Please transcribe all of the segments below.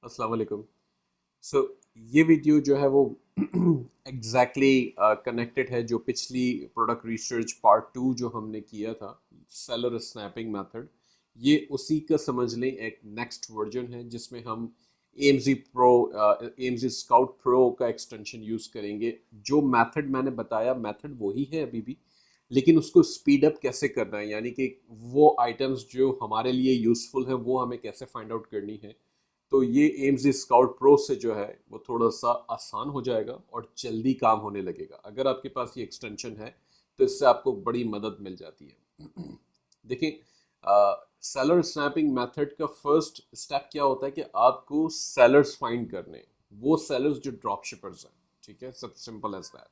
अस्सलाम वालेकुम। सो ये वीडियो जो है वो एग्जैक्टली कनेक्टेड है जो पिछली प्रोडक्ट रिसर्च पार्ट 2 जो हमने किया था, सेलर स्नैपिंग मेथड। ये उसी का समझ लें एक नेक्स्ट वर्जन है जिसमें हम एमजी स्काउट प्रो का एक्सटेंशन यूज़ करेंगे। जो मेथड मैंने बताया मेथड वही है अभी भी, लेकिन उसको स्पीड अप कैसे करना है, यानी कि वो आइटम्स जो हमारे लिए यूज़फुल हैं वो हमें कैसे फाइंड आउट करनी है। तो ये एम्स स्काउट प्रो से जो है वो थोड़ा सा आसान हो जाएगा और जल्दी काम होने लगेगा। अगर आपके पास ये एक्सटेंशन है तो इससे आपको बड़ी मदद मिल जाती है। देखिए, सेलर स्नैपिंग मेथड का फर्स्ट स्टेप क्या होता है कि आपको सेलर्स फाइंड करने, वो सेलर्स जो ड्रॉप शिपर्स हैं। ठीक है, सब सिंपल एज दैट।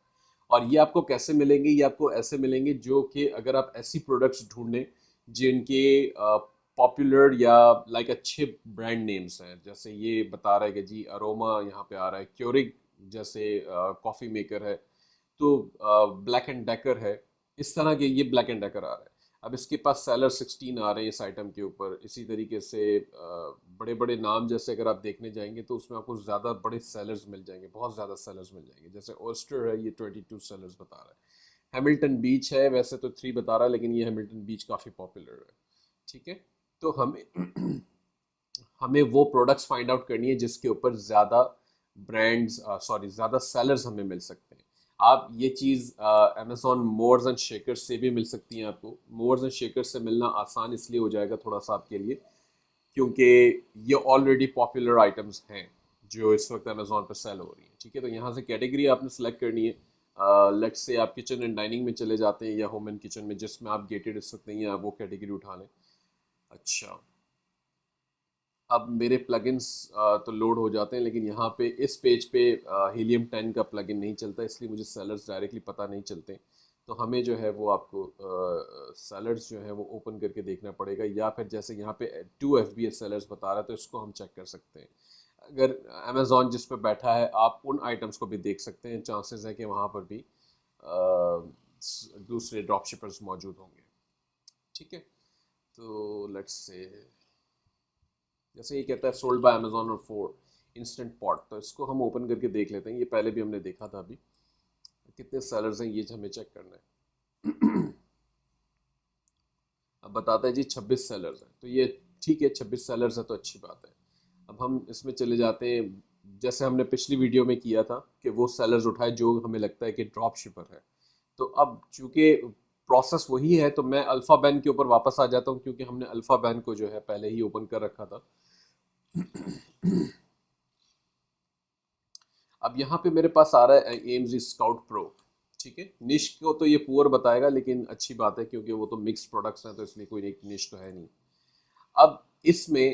और ये आपको कैसे मिलेंगे? ये आपको ऐसे मिलेंगे जो कि अगर आप ऐसी प्रोडक्ट्स ढूंढें जिनके पॉपुलर या लाइक अच्छे ब्रांड नेम्स हैं। जैसे ये बता रहा है कि जी अरोमा यहाँ पे आ रहा है, क्योरिक जैसे कॉफ़ी मेकर है, तो ब्लैक एंड डेकर है। इस तरह के ये ब्लैक एंड डेकर आ रहा है। अब इसके पास सेलर 16 आ रहे हैं इस आइटम के ऊपर। इसी तरीके से बड़े बड़े नाम जैसे अगर आप देखने जाएंगे तो उसमें आपको ज़्यादा बड़े सेलर्स मिल जाएंगे, बहुत ज़्यादा सेलर्स मिल जाएंगे। जैसे ओस्टर है, ये 22 सेलर्स बता रहा है। हैमिल्टन बीच है, वैसे तो 3 बता रहा है, लेकिन ये हैमिल्टन बीच काफ़ी पॉपुलर है। ठीक है, तो हमें हमें वो प्रोडक्ट्स फाइंड आउट करनी है जिसके ऊपर ज़्यादा ब्रांड्स, सॉरी, ज़्यादा सेलर्स हमें मिल सकते हैं। आप ये चीज़ अमेजोन मोर्स एंड शेकर से भी मिल सकती हैं। आपको मोर्स एंड शेकर से मिलना आसान इसलिए हो जाएगा थोड़ा सा आपके लिए, क्योंकि ये ऑलरेडी पॉपुलर आइटम्स हैं जो इस वक्त अमेजोन पर सेल हो रही हैं। ठीक है, तो यहाँ से कैटेगरी आपने सेलेक्ट करनी है। लेट्स से आप किचन एंड डाइनिंग में चले जाते हैं या होम एंड किचन में, जिसमें आप गेटेड इस वक्त नहीं है, आप वो कैटेगरी उठा लें। अच्छा, अब मेरे प्लगइन्स तो लोड हो जाते हैं, लेकिन यहाँ पे इस पेज पे हीलियम 10 का प्लगइन नहीं चलता, इसलिए मुझे सेलर्स डायरेक्टली पता नहीं चलते। तो हमें जो है वो आपको सेलर्स जो है वो ओपन करके देखना पड़ेगा, या फिर जैसे यहाँ पे 2 FBA सेलर्स बता रहा है तो इसको हम चेक कर सकते हैं। अगर अमेजोन जिस पे बैठा है आप उन आइटम्स को भी देख सकते हैं, चांसेस है कि वहाँ पर भी दूसरे ड्रॉप शिपर्स मौजूद होंगे। ठीक है, तो लेट्स से जैसे ये कहता है सोल्ड बाय अमेजोन और फोर इंस्टेंट पॉट, तो इसको हम ओपन करके देख लेते हैं। ये पहले भी हमने देखा था। अभी कितने सेलर्स हैं ये हमें चेक करना है। अब बताता है जी 26 सेलर्स हैं, तो ये ठीक है, 26 सेलर्स है तो अच्छी बात है। अब हम इसमें चले जाते हैं जैसे हमने पिछली वीडियो में किया था कि वो सेलर्स उठाए जो हमें लगता है कि ड्रॉप शिपर है। तो अब चूंकि प्रोसेस वही है तो मैं अल्फा बैन के ऊपर वापस आ जाता हूँ, क्योंकि हमने अल्फा बैन को जो है पहले ही ओपन कर रखा था। अब यहाँ पे मेरे पास आ रहा है एम्स स्काउट प्रो। ठीक है, निश को तो ये पुअर बताएगा, लेकिन अच्छी बात है क्योंकि वो तो मिक्स प्रोडक्ट्स हैं तो इसलिए कोई एक निश तो है नहीं। अब इसमें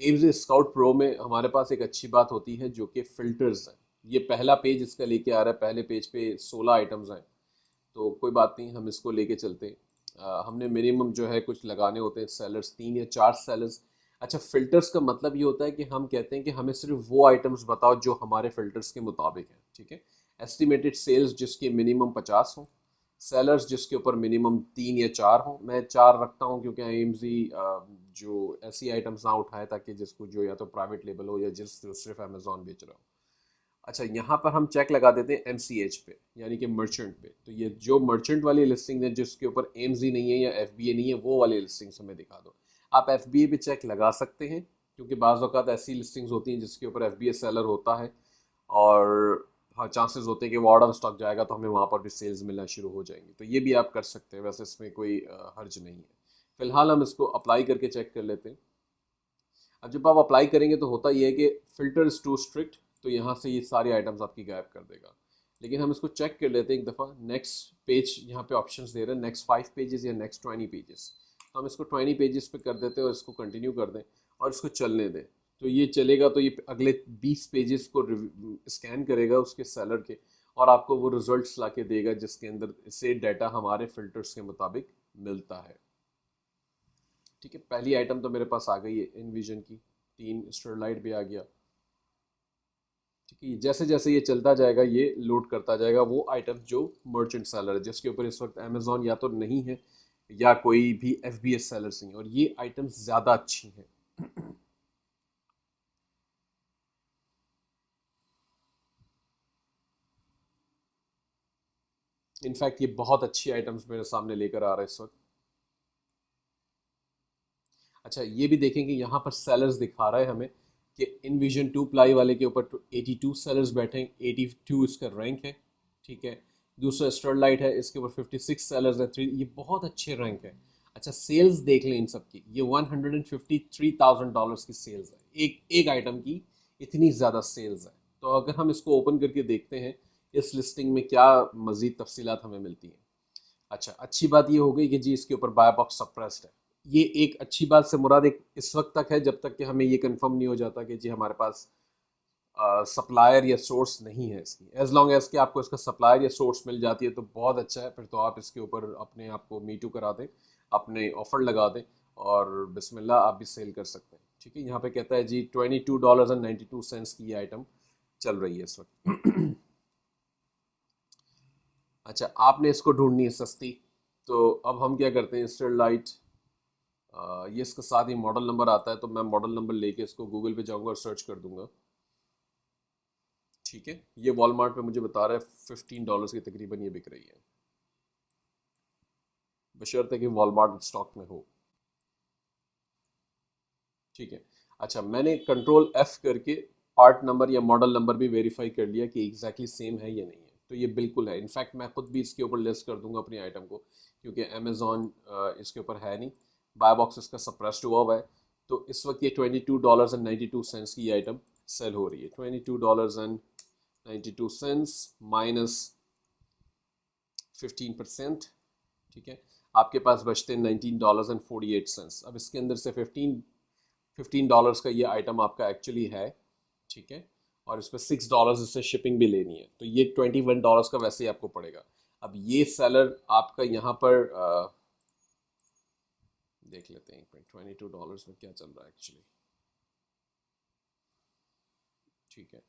एम्स स्काउट प्रो में हमारे पास एक अच्छी बात होती है जो कि फिल्टर्स है। ये पहला पेज इसका लेके आ रहा है, पहले पेज पे 16 आइटम्स हैं। तो कोई बात नहीं, हम इसको लेके चलते हैं। हमने मिनिमम जो है कुछ लगाने होते हैं सेलर्स, 3 या 4 सेलर्स। अच्छा, फिल्टर्स का मतलब ये होता है कि हम कहते हैं कि हमें सिर्फ वो आइटम्स बताओ जो हमारे फिल्टर्स के मुताबिक हैं। ठीक है, एस्टिमेटेड सेल्स जिसके मिनिमम 50 हो, सेलर्स जिसके ऊपर मिनिमम 3 या 4 हो। मैं 4 रखता हूँ क्योंकि एम्स जो ऐसी आइटम्स ना उठाए ताकि जिसको जो या तो प्राइवेट लेबल हो या जिस जो सिर्फ अमेजोन बेच रहा हो। अच्छा, यहाँ पर हम चेक लगा देते हैं MCH पे, यानी कि मर्चेंट पे। तो ये जो मर्चेंट वाली लिस्टिंग है जिसके ऊपर एमजी नहीं है या FBA नहीं है, वो वाली लिस्टिंग्स हमें दिखा दो। आप FBA पे चेक लगा सकते हैं, क्योंकि बाज़ औक़ात ऐसी लिस्टिंग्स होती हैं जिसके ऊपर FBA सेलर होता है, और हाँ, चांसेस होते हैं कि वो आउट ऑफ स्टॉक जाएगा तो हमें वहाँ पर भी सेल्स मिलना शुरू हो जाएंगी। तो ये भी आप कर सकते हैं, वैसे इसमें कोई हर्ज नहीं है। फिलहाल हम इसको अप्लाई करके चेक कर लेते हैं। अब जब आप अप्लाई करेंगे तो होता ये है कि फ़िल्टर इज़ टू स्ट्रिक्ट, तो यहाँ से ये सारी आइटम्स आपकी गायब कर देगा। लेकिन हम इसको चेक कर लेते हैं एक दफ़ा। नेक्स्ट पेज यहाँ पे ऑप्शंस दे रहे हैं, नेक्स्ट 5 पेजेस या नेक्स्ट 20 पेजेस। तो हम इसको 20 पेजेस पे कर देते हैं और इसको कंटिन्यू कर दें और इसको चलने दें। तो ये चलेगा तो ये अगले 20 पेजेस को स्कैन करेगा उसके सेलर के, और आपको वो रिजल्ट्स ला के देगा जिसके अंदर से डाटा हमारे फिल्टर्स के मुताबिक मिलता है। ठीक है, पहली आइटम तो मेरे पास आ गई है इनविजन की, 3 स्टरलाइट भी आ गया। ठीक है, जैसे जैसे ये चलता जाएगा ये लोड करता जाएगा वो आइटम जो मर्चेंट सेलर है, जिसके ऊपर इस वक्त अमेजोन या तो नहीं है या कोई भी FBS सेलर्स नहीं है, और ये आइटम्स ज़्यादा अच्छी हैं। इनफैक्ट ये बहुत अच्छी आइटम्स मेरे सामने लेकर आ रहा है इस वक्त। अच्छा, ये भी देखेंगे यहाँ पर सेलर्स दिखा रहा है हमें कि इनविजन 2 प्लाई वाले के ऊपर 82 सेलर्स बैठे हैं, 82 इसका रैंक है, ठीक है। दूसरा स्टरलाइट है, इसके ऊपर 56 सेलर्स हैं, 3, ये बहुत अच्छे रैंक है। अच्छा, सेल्स देख लें इन सब की, ये $153,000 की सेल्स है, एक आइटम की इतनी ज़्यादा सेल्स है। तो अगर हम इसको ओपन करके देखते हैं इस लिस्टिंग में क्या मज़ीद तफसीलात हमें मिलती हैं। अच्छा, अच्छी बात ये हो गई कि जी इसके ऊपर बाय बॉक्स सप्रेस्ड है। ये एक अच्छी बात से मुराद एक इस वक्त तक है जब तक कि हमें ये कंफर्म नहीं हो जाता कि जी हमारे पास सप्लायर या सोर्स नहीं है इसकी। एज लॉन्ग एज कि आपको इसका सप्लायर या सोर्स मिल जाती है तो बहुत अच्छा है, फिर तो आप इसके ऊपर अपने आप को मीटू करा दें, अपने ऑफर लगा दें और बिस्मिल्लाह आप भी सेल कर सकते हैं। ठीक है, यहाँ पे कहता है जी $22.92 की ये आइटम चल रही है इस वक्त। अच्छा, आपने इसको ढूंढनी है सस्ती, तो अब हम क्या करते हैं, स्टरलाइट, ये इसका साथ ही मॉडल नंबर आता है, तो मैं मॉडल नंबर लेके इसको गूगल पे जाऊंगा और सर्च कर दूंगा। ठीक है, ये वॉलमार्ट पे मुझे बता रहा है $15 की तकरीबन ये बिक रही है, बशर्ते कि वॉलमार्ट स्टॉक में हो। ठीक है। अच्छा, मैंने कंट्रोल F करके पार्ट नंबर या मॉडल नंबर भी वेरीफाई कर लिया कि एग्जैक्टली सेम है या नहीं है, तो ये बिल्कुल है। इनफैक्ट मैं खुद भी इसके ऊपर लिस्ट कर दूंगा अपनी आइटम को, क्योंकि अमेजोन इसके ऊपर है नहीं, बाय बॉक्स इसका सप्रेस्ड हुआ है। तो इस वक्त ये $22.92 की आइटम सेल हो रही है। $22.92 माइनस 15%, ठीक है, आपके पास बचते हैं $19.48। अब इसके अंदर से $15 का ये आइटम आपका एक्चुअली है, ठीक है, और इस पर $6 इससे शिपिंग भी लेनी है, तो ये $21 का वैसे ही आपको पड़ेगा। अब ये सेलर आपका यहाँ पर देख लेते हैं $22 में क्या चल रहा है एक्चुअली। ठीक है,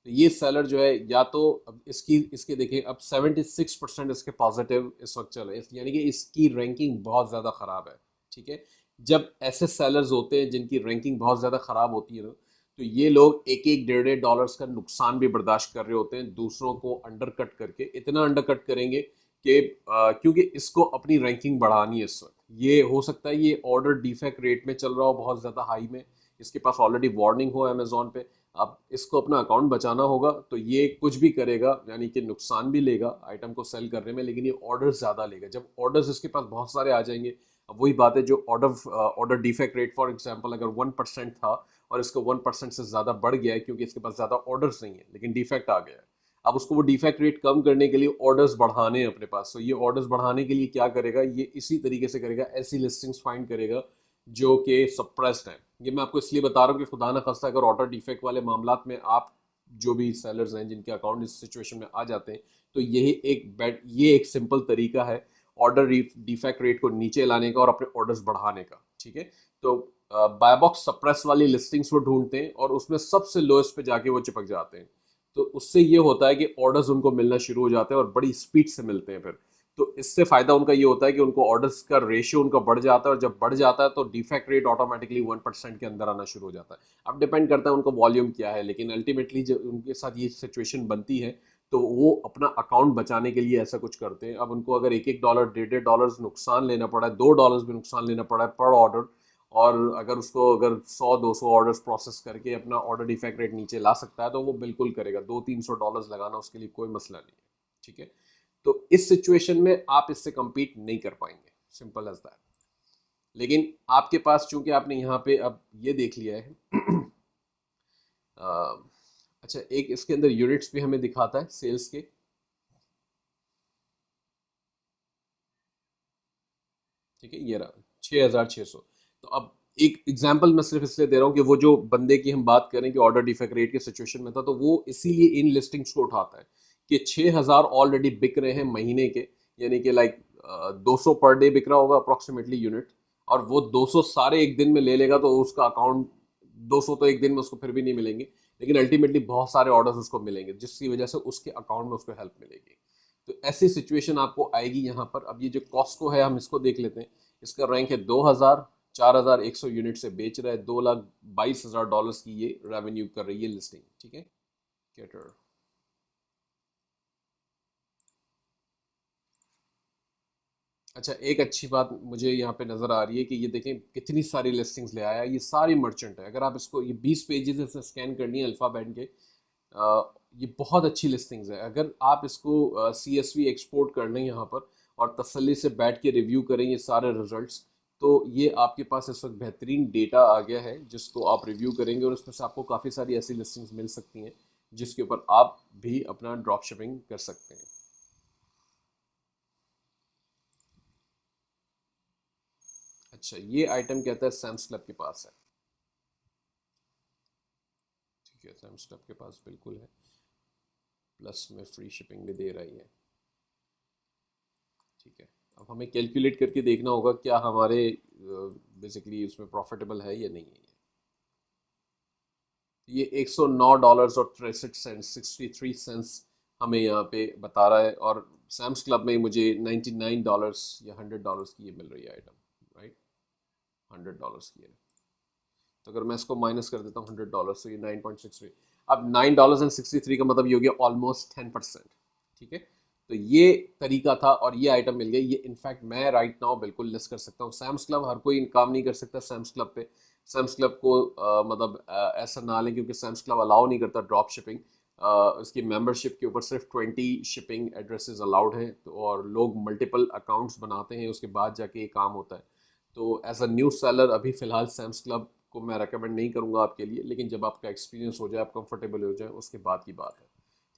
तो ये सेलर जो है या तो अब इसके देखें, अब 76% इसके पॉजिटिव इस वक्त चल रहे हैं, यानी कि इसकी रैंकिंग बहुत ज़्यादा ख़राब है। ठीक है, जब ऐसे सेलर्स होते हैं जिनकी रैंकिंग बहुत ज़्यादा ख़राब होती है ना, तो ये लोग एक एक डेढ़ डॉलर्स का नुकसान भी बर्दाश्त कर रहे होते हैं, दूसरों को अंडर कट करके, इतना अंडर कट करेंगे कि क्योंकि इसको अपनी रैंकिंग बढ़ानी है इस वक्त। ये हो सकता है ये ऑर्डर डिफेक्ट रेट में चल रहा हो बहुत ज़्यादा हाई में, इसके पास ऑलरेडी वार्निंग हो अमेजोन पे। अब इसको अपना अकाउंट बचाना होगा, तो ये कुछ भी करेगा, यानी कि नुकसान भी लेगा आइटम को सेल करने में, लेकिन ये ऑर्डर ज़्यादा लेगा। जब ऑर्डर्स इसके पास बहुत सारे आ जाएंगे, अब वही बात है, जो order defect rate for example अगर 1% था और इसका 1% से ज़्यादा बढ़ गया है क्योंकि इसके पास ज़्यादा ऑर्डर्स नहीं है लेकिन डिफेक्ट आ गया है। अब उसको वो डिफेक्ट रेट कम करने के लिए ऑर्डर्स बढ़ाने हैं अपने पास, तो ये ऑर्डर्स बढ़ाने के लिए क्या करेगा, ये इसी तरीके से करेगा, ऐसी लिस्टिंग्स फाइंड करेगा जो कि सप्रेस्ड है। ये मैं आपको इसलिए बता रहा हूँ कि खुदा ना खास्ता अगर ऑर्डर डिफेक्ट वाले मामलात में आप जो भी सेलर्स हैं जिनके अकाउंट इस सिचुएशन में आ जाते हैं, तो ये एक सिंपल तरीका है ऑर्डर डिफेक्ट रेट को नीचे लाने का और अपने ऑर्डर्स बढ़ाने का। ठीक है, तो बाय बॉक्स सप्रेस वाली लिस्टिंग्स वो ढूंढते हैं और उसमें सबसे लोएस्ट पे जाके वो चिपक जाते हैं, तो उससे ये होता है कि ऑर्डर्स उनको मिलना शुरू हो जाते हैं और बड़ी स्पीड से मिलते हैं फिर। तो इससे फ़ायदा उनका ये होता है कि उनको ऑर्डर्स का रेशियो उनका बढ़ जाता है, और जब बढ़ जाता है तो डिफेक्ट रेट ऑटोमेटिकली 1% के अंदर आना शुरू हो जाता है। अब डिपेंड करता है उनका वॉल्यूम क्या है, लेकिन अल्टीमेटली जब उनके साथ ये सिचुएशन बनती है तो वो अपना अकाउंट बचाने के लिए ऐसा कुछ करते हैं। अब उनको अगर एक एक डॉलर डेढ़ डॉलर नुकसान लेना पड़ा है, $2 भी नुकसान लेना पड़ा है पर ऑर्डर, और अगर उसको अगर 100-200 ऑर्डर्स प्रोसेस करके अपना ऑर्डर डिफेक्ट रेट नीचे ला सकता है तो वो बिल्कुल करेगा। $200-300 लगाना उसके लिए कोई मसला नहीं है। ठीक है, तो इस सिचुएशन में आप इससे compete नहीं कर पाएंगे, सिंपल एज दैट। लेकिन आपके पास चूंकि आपने यहाँ पे अब ये देख लिया है अच्छा, एक इसके अंदर यूनिट्स भी हमें दिखाता है सेल्स के। ठीक है, ये रहा 6,600। तो अब एक एग्जांपल मैं सिर्फ इसलिए दे रहा हूँ कि वो जो बंदे की हम बात करें कि ऑर्डर डिफेक्ट रेट के सिचुएशन में था, तो वो इसीलिए इन लिस्टिंग्स को उठाता है कि 6,000 ऑलरेडी बिक रहे हैं महीने के, यानी कि लाइक 200 पर डे बिक रहा होगा अप्रोक्सीमेटली यूनिट, और वो 200 सारे एक दिन में ले लेगा तो उसका अकाउंट 200 तो एक दिन में उसको फिर भी नहीं मिलेंगे, लेकिन अल्टीमेटली बहुत सारे ऑर्डर्स उसको मिलेंगे जिसकी वजह से उसके अकाउंट में उसको हेल्प मिलेगी। तो ऐसी सिचुएशन आपको आएगी यहाँ पर। अब ये जो कॉस्को है हम इसको देख लेते हैं, इसका रैंक है 2,000, 4,100 यूनिट से बेच रहा है, $2,22,000 की ये रेवेन्यू कर रही है लिस्टिंग। ठीक है, कैटर अच्छा, एक अच्छी बात मुझे यहाँ पे नज़र आ रही है कि ये देखें कितनी सारी लिस्टिंग्स ले आया, ये सारी मर्चेंट है। अगर आप इसको, ये 20 पेजेस इसने स्कैन करनी है अल्फ़ाबेट के, ये बहुत अच्छी लिस्टिंग्स है। अगर आप इसको CSV एक्सपोर्ट कर लें यहाँ पर और तसल्ली से बैठ के रिव्यू करें ये सारे रिजल्ट्स, तो ये आपके पास इस वक्त बेहतरीन डेटा आ गया है जिसको आप रिव्यू करेंगे और उसमें से आपको काफ़ी सारी ऐसी लिस्टिंग्स मिल सकती हैं जिसके ऊपर आप भी अपना ड्रॉप शिपिंग कर सकते हैं। अच्छा, ये आइटम कहता है सैम्स क्लब के पास है। ठीक है, सैम्स क्लब के पास बिल्कुल है, प्लस में फ्री शिपिंग भी दे रही है। ठीक है, अब हमें कैलकुलेट करके देखना होगा क्या हमारे बेसिकली उसमें प्रॉफिटेबल है या नहीं है। ये $109 और 63 सेंट 63 सेंट्स हमें यहाँ पे बता रहा है, और सैम्स क्लब में मुझे $99 या $100 की ये मिल रही है आइटम, राइट, $100 की है। तो अगर मैं इसको माइनस कर देता हूँ $100, तो ये 9.63, अब $9.63 का मतलब ये हो गया ऑलमोस्ट 10%। ठीक है, तो ये तरीका था और ये आइटम मिल गई। ये इनफैक्ट मैं राइट नाउ बिल्कुल लिस्ट कर सकता हूँ। सैम्स क्लब, हर कोई काम नहीं कर सकता सैम्स क्लब पे। सैम्स क्लब को मतलब ऐसा ना लें क्योंकि सैम्स क्लब अलाउ नहीं करता ड्रॉप शिपिंग। उसकी मेंबरशिप के ऊपर सिर्फ 20 शिपिंग एड्रेसेस अलाउड हैं, तो और लोग मल्टीपल अकाउंट्स बनाते हैं, उसके बाद जाके ये काम होता है। तो एज अ न्यू सेलर अभी फ़िलहाल सैम्स क्लब को मैं रेकमेंड नहीं करूँगा आपके लिए, लेकिन जब आपका एक्सपीरियंस हो जाए, आप कंफर्टेबल हो जाए, उसके बाद की बात है।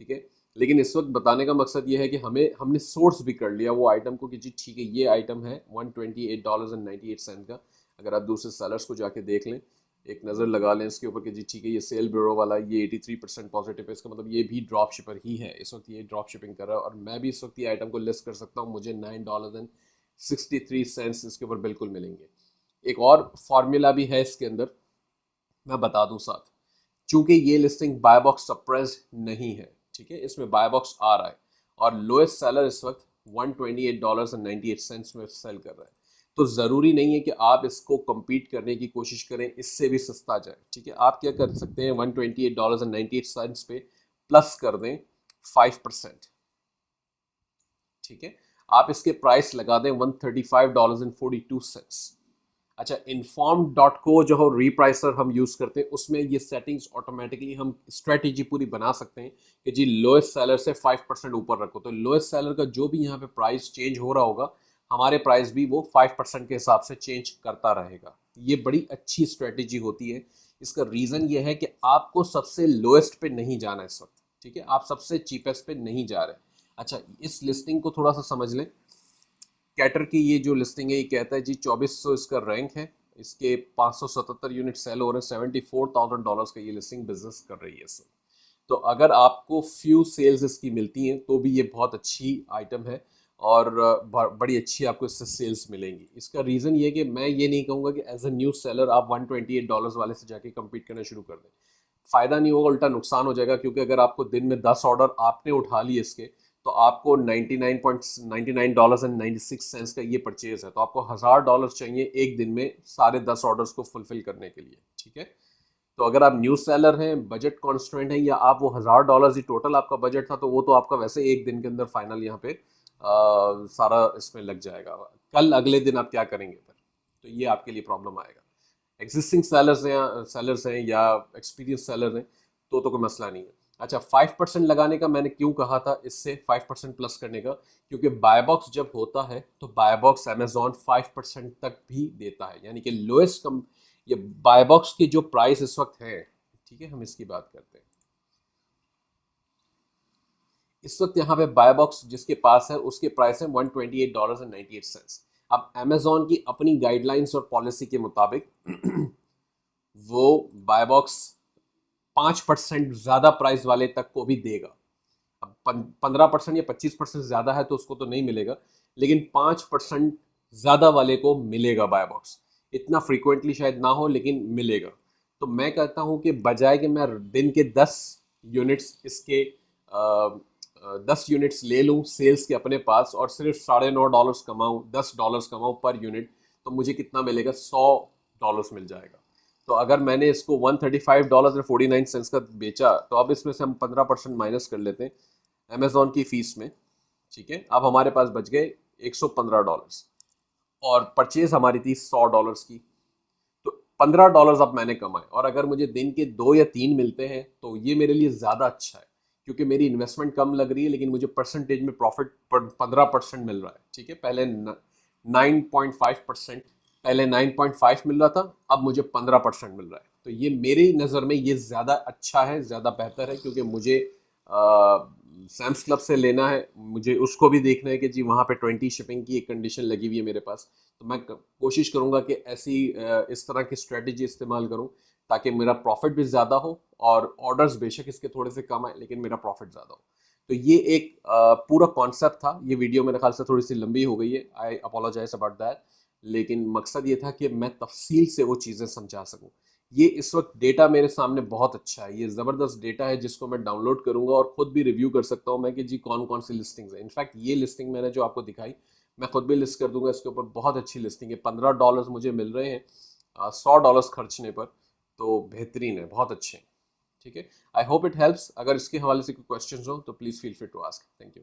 ठीक है, लेकिन इस वक्त बताने का मकसद ये है कि हमने सोर्स भी कर लिया वो आइटम को कि जी ठीक है, ये आइटम है $128.98 का। अगर आप दूसरे सेलर्स को जाके देख लें, एक नज़र लगा लें इसके ऊपर कि जी ठीक है, ये सेल ब्यूरो वाला ये 83% पॉजिटिव है, इसका मतलब ये भी ड्रॉप शिपर ही है, इस वक्त ये ड्रॉप शिपिंग कर रहा है, और मैं भी इस वक्त ये आइटम को लिस्ट कर सकता हूँ, मुझे $9.63 इसके ऊपर बिल्कुल मिलेंगे। एक और फार्मूला भी है इसके अंदर, मैं बता दूं साथ, चूंकि ये लिस्टिंग बाय बॉक्स सप्रेस्ड नहीं है, ठीक है, इसमें बाय बॉक्स आ रहा है और लोएस्ट सेलर इस वक्त $128.98 में सेल कर रहा है, तो ज़रूरी नहीं है कि आप इसको compete करने की कोशिश करें इससे भी सस्ता जाए। ठीक है, आप क्या कर सकते हैं, $128.98 पे प्लस कर दें 5%। ठीक है, आप इसके प्राइस लगा दें $135.42। अच्छा, inform.co जो है रीप्राइसर हम यूज़ करते हैं, उसमें ये सेटिंग्स ऑटोमेटिकली हम स्ट्रेटेजी पूरी बना सकते हैं कि जी लोएस्ट सेलर से 5% ऊपर रखो, तो लोएस्ट सेलर का जो भी यहाँ पे प्राइस चेंज हो रहा होगा, हमारे प्राइस भी वो 5% के हिसाब से चेंज करता रहेगा। ये बड़ी अच्छी स्ट्रेटेजी होती है। इसका रीज़न ये है कि आपको सबसे लोएस्ट पे नहीं जाना इस वक्त। ठीक है, आप सबसे चीपेस्ट पे नहीं जा रहे। अच्छा, इस लिस्टिंग को थोड़ा सा समझ लें। कैटर की ये जो लिस्टिंग है, ये कहता है जी 2400 इसका रैंक है, इसके 577 यूनिट सेल हो रहे हैं, $74,000 का ये लिस्टिंग बिजनेस कर रही है सर। तो अगर आपको फ्यू सेल्स इसकी मिलती हैं तो भी ये बहुत अच्छी आइटम है और बड़ी अच्छी आपको इससे सेल्स मिलेंगी। इसका रीज़न ये है कि मैं ये नहीं कहूँगा कि एज अ न्यू सेलर आप $128 वाले से जाके कम्पीट करना शुरू कर दें। फ़ायदा नहीं होगा, उल्टा नुकसान हो जाएगा, क्योंकि अगर आपको दिन में 10 ऑर्डर आपने उठा लिए इसके, तो आपको $99.96 का ये परचेज है, तो आपको $1000 चाहिए एक दिन में सारे 10 ऑर्डर्स को फुलफिल करने के लिए। ठीक है, तो अगर आप न्यू सेलर हैं, बजट कॉन्स्टेंट है, या आप वो $1000 ही टोटल आपका बजट था, तो वो तो आपका वैसे एक दिन के अंदर फाइनल यहाँ पे सारा इसमें लग जाएगा। कल अगले दिन आप क्या करेंगे फिर, तो ये आपके लिए प्रॉब्लम आएगा। एग्जिस्टिंग सेलर्स हैं या एक्सपीरियंस सेलर हैं तो कोई मसला नहीं है। अच्छा, 5% लगाने का मैंने क्यों कहा था, इससे 5% प्लस करने का, क्योंकि बाय बॉक्स जब होता है तो बाय बॉक्स अमेजोन 5% तक भी देता है, यानी कि लोएस्ट कम, ये बाय बॉक्स की जो प्राइस इस वक्त है, ठीक है, हम इसकी बात करते हैं। इस वक्त यहाँ पे बाय बॉक्स जिसके पास है उसके प्राइस है $128.98। अब अमेजोन की अपनी गाइडलाइंस और पॉलिसी के मुताबिक वो बाय बॉक्स 5% ज़्यादा प्राइस वाले तक को भी देगा। अब 15% या 25% ज़्यादा है तो उसको तो नहीं मिलेगा, लेकिन 5% ज़्यादा वाले को मिलेगा बाय बॉक्स। इतना फ्रीक्वेंटली शायद ना हो, लेकिन मिलेगा। तो मैं कहता हूँ कि बजाय कि मैं दिन के 10 यूनिट्स इसके 10 यूनिट्स ले लूँ सेल्स के अपने पास और सिर्फ $9.5 कमाऊँ, $10 कमाऊँ पर यूनिट, तो मुझे कितना मिलेगा, $100 मिल जाएगा। तो अगर मैंने इसको $135.49 का बेचा, तो अब इसमें से हम 15% माइनस कर लेते हैं अमेजोन की फीस में। ठीक है, अब हमारे पास बच गए $115 और परचेज हमारी थी $100 की। तो $15 अब मैंने कमाए, और अगर मुझे दिन के 2 या 3 मिलते हैं तो ये मेरे लिए ज़्यादा अच्छा है, क्योंकि मेरी इन्वेस्टमेंट कम लग रही है लेकिन मुझे परसेंटेज में प्रॉफिट 15% मिल रहा है। ठीक है, पहले 9.5%, पहले 9.5 मिल रहा था, अब मुझे 15% मिल रहा है। तो ये मेरी नज़र में ये ज़्यादा अच्छा है, ज़्यादा बेहतर है, क्योंकि मुझे सैम्स क्लब से लेना है, मुझे उसको भी देखना है कि जी वहाँ पे 20 शिपिंग की एक कंडीशन लगी हुई है मेरे पास। तो मैं कोशिश करूँगा कि ऐसी इस तरह की स्ट्रेटजी इस्तेमाल करूँ ताकि मेरा प्रॉफिट भी ज़्यादा हो, और ऑर्डर्स बेशक इसके थोड़े से कम आए लेकिन मेरा प्रॉफिट ज़्यादा हो। तो ये एक पूरा कॉन्सेप्ट था। ये वीडियो मेरे ख्याल से थोड़ी सी लंबी हो गई है, आई अपोलोजाइज अबाउट दैट, लेकिन मकसद ये था कि मैं तफसील से वो चीज़ें समझा सकूँ। ये इस वक्त डेटा मेरे सामने बहुत अच्छा है, ये ज़बरदस्त डेटा है जिसको मैं डाउनलोड करूंगा और ख़ुद भी रिव्यू कर सकता हूँ मैं कि जी कौन कौन सी लिस्टिंग्स है। इनफैक्ट ये लिस्टिंग मैंने जो आपको दिखाई, मैं खुद भी लिस्ट कर दूंगा इसके ऊपर, बहुत अच्छी लिस्टिंग है। $15 मुझे मिल रहे हैं $100 खर्चने पर, तो बेहतरीन है, बहुत अच्छे हैं। ठीक है, आई होप इट हेल्प्स। अगर इसके हवाले से कोई क्वेश्चन हो तो please feel free to ask. Thank you.